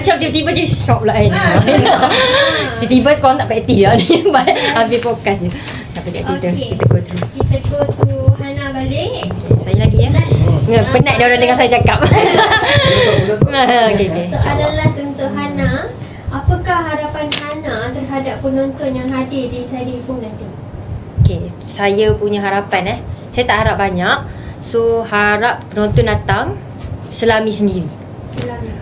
macam tiba-tiba je shock pula kan. Tiba-tiba korang tak praktis lah ni. Habis podcast je. Tak apa, kita go through. Kita go to Hana balik. Saya lagi ya. Penat dia orang dengar saya cakap. Okay. Soalan last untuk Hana. Apakah harapan Hana terhadap penonton yang hadir di seri Ipoh nanti? Okay, saya punya harapan saya tak harap banyak. So harap penonton datang selami sendiri.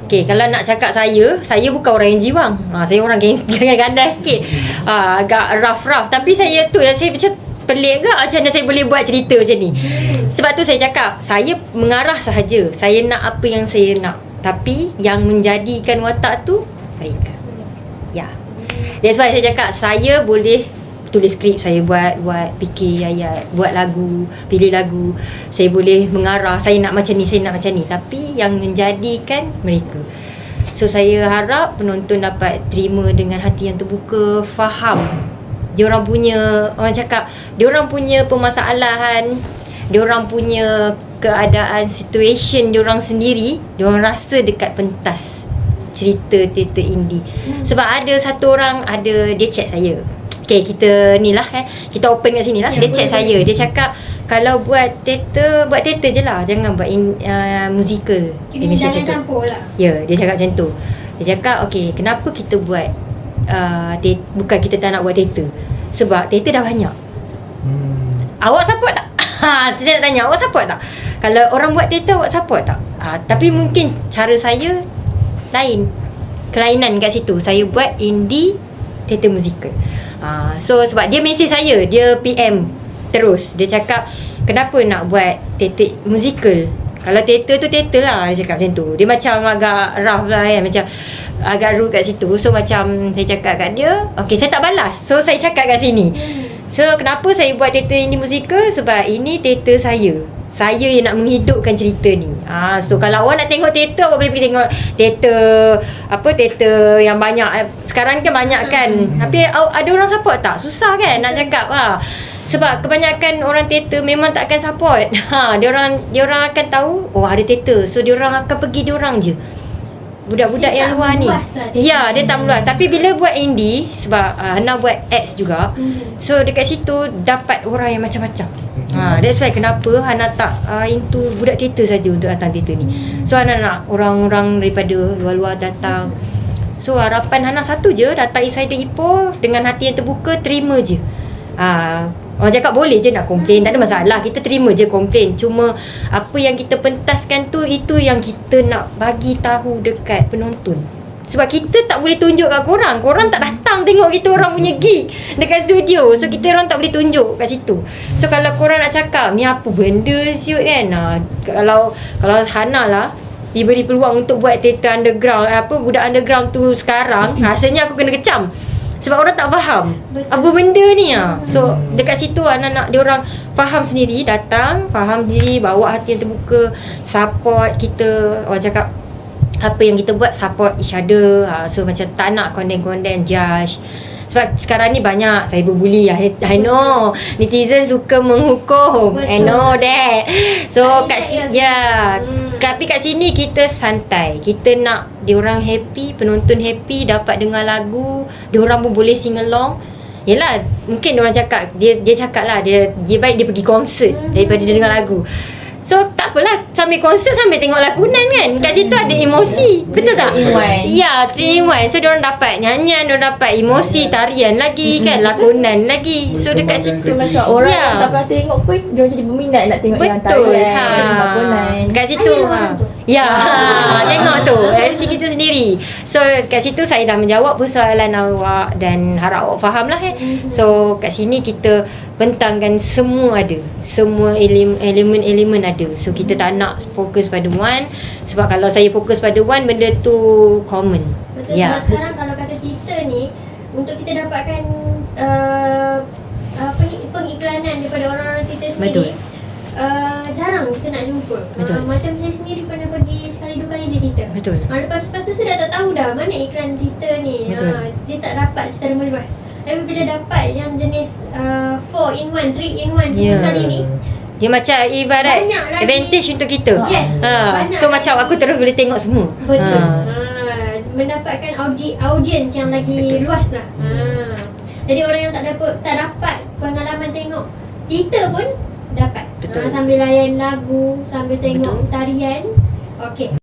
Okay, kalau nak cakap saya bukan orang yang jiwang. Saya orang gandai sikit. Agak rough. Tapi saya saya macam pelik ke macam mana saya boleh buat cerita macam ni. Sebab tu saya cakap, saya mengarah sahaja. Saya nak apa yang saya nak. Tapi yang menjadikan watak tu mereka. Ya. That's why saya cakap, saya boleh tulis skrip, saya buat fikir ayat, buat lagu, pilih lagu, saya boleh mengarah, saya nak macam ni, saya nak macam ni, tapi yang menjadikan mereka. So saya harap penonton dapat terima dengan hati yang terbuka, faham diorang punya, orang cakap diorang punya permasalahan, diorang punya keadaan, situation diorang sendiri, diorang rasa dekat pentas cerita teater indie. Sebab ada satu orang, dia chat saya. Okay, kita ni lah kita open kat sini lah. Dia chat saya, dia cakap kalau buat teater je lah, jangan buat musical. Ini jangan campur lah. Ya, dia cakap macam tu. Dia cakap okay, kenapa kita buat bukan kita tak nak buat teater, sebab teater dah banyak. Awak support tak? Saya nak tanya, awak support tak? Kalau orang buat teater, awak support tak? Tapi mungkin cara saya lain, kelainan kat situ. Saya buat indie teater musical. So sebab dia mesej saya, dia PM terus, dia cakap kenapa nak buat teater musical? Kalau teater tu teater lah, dia cakap macam tu. Dia macam agak rough lah macam agak rude kat situ. So macam saya cakap kat dia, okay, saya tak balas. So saya cakap kat sini, so kenapa saya buat teater ini musical? Sebab ini teater saya yang nak menghidupkan cerita ni. So kalau awak nak tengok teater, awak boleh pergi tengok teater yang banyak. Sekarang kan banyak kan. Tapi ada orang support tak? Susah kan nak cakap. Sebab kebanyakan orang teater memang tak akan support. Diorang akan tahu ada teater, so diorang akan pergi diorang je. Budak-budak yang luar ni dia tak meluas. Tapi bila buat indie, sebab Hana buat ads juga, so dekat situ dapat orang yang macam-macam. That's why kenapa Hana tak into budak teater saja untuk datang teater ni. So Hana nak orang-orang daripada luar-luar datang. So harapan Hana satu je, datang Insider Ipoh dengan hati yang terbuka, terima je. Orang cakap boleh je nak komplain, tak ada masalah, kita terima je komplain. Cuma apa yang kita pentaskan tu, itu yang kita nak bagi tahu dekat penonton. Sebab kita tak boleh tunjuk kat korang tak datang tengok kita orang punya gig dekat studio. So kita orang tak boleh tunjuk kat situ. So kalau korang nak cakap ni apa benda siut kan, kalau Hana lah diberi peluang untuk buat teater underground, budak underground tu sekarang, rasanya aku kena kecam. Sebab orang tak faham apa benda ni. So dekat situ Hana nak diorang faham sendiri, datang, faham diri, bawa hati yang terbuka, support kita. Orang cakap apa yang kita buat, support each other. So macam tak nak condemn, judge. Sebab sekarang ni banyak cyberbully. I know netizen suka menghukum. Betul. I know that. So tapi kat sini kita santai. Kita nak diorang happy, penonton happy, dapat dengar lagu, diorang pun boleh sing along. Yelah, mungkin diorang cakap, dia cakap lah, dia baik dia pergi konsert daripada dia dengar lagu. So tak apalah, sambil konsert sambil tengok lakonan kan. Kat situ ada emosi. Betul tak? Ya, 3-in-1. So diorang dapat nyanyian, diorang dapat emosi, tarian lagi kan, lakonan lagi. So dekat situ macam orang yang tak pernah tengok pun diorang jadi berminat nak tengok yang tarian, lakonan. Kat situ tengok tu MC kita sendiri. So kat situ saya dah menjawab persoalan awak dan harap awak faham lah So kat sini kita bentangkan semua ada, semua elemen ada. So kita tak nak fokus pada one, sebab kalau saya fokus pada one, benda tu common. Betul. Sebab sekarang kalau kata kita ni, untuk kita dapatkan pengiklanan daripada orang-orang kita sendiri, jarang kita nak jumpa. Macam saya sendiri pernah pergi sekali 2 kali di teater. Betul. Lepas tu saya dah tak tahu dah mana iklan teater ni. Dia tak dapat secara meluas. Tapi bila dapat yang jenis 4-in-1, 3-in-1 semua sekali ni, dia macam ibarat advantage untuk kita. Yes. So macam aku terus boleh tengok semua. Betul. mendapatkan audience yang lagi luas lah. Jadi orang yang tak dapat pengalaman tengok teater pun dapat. Sambil layan lagu, sambil tengok tarian. Okey.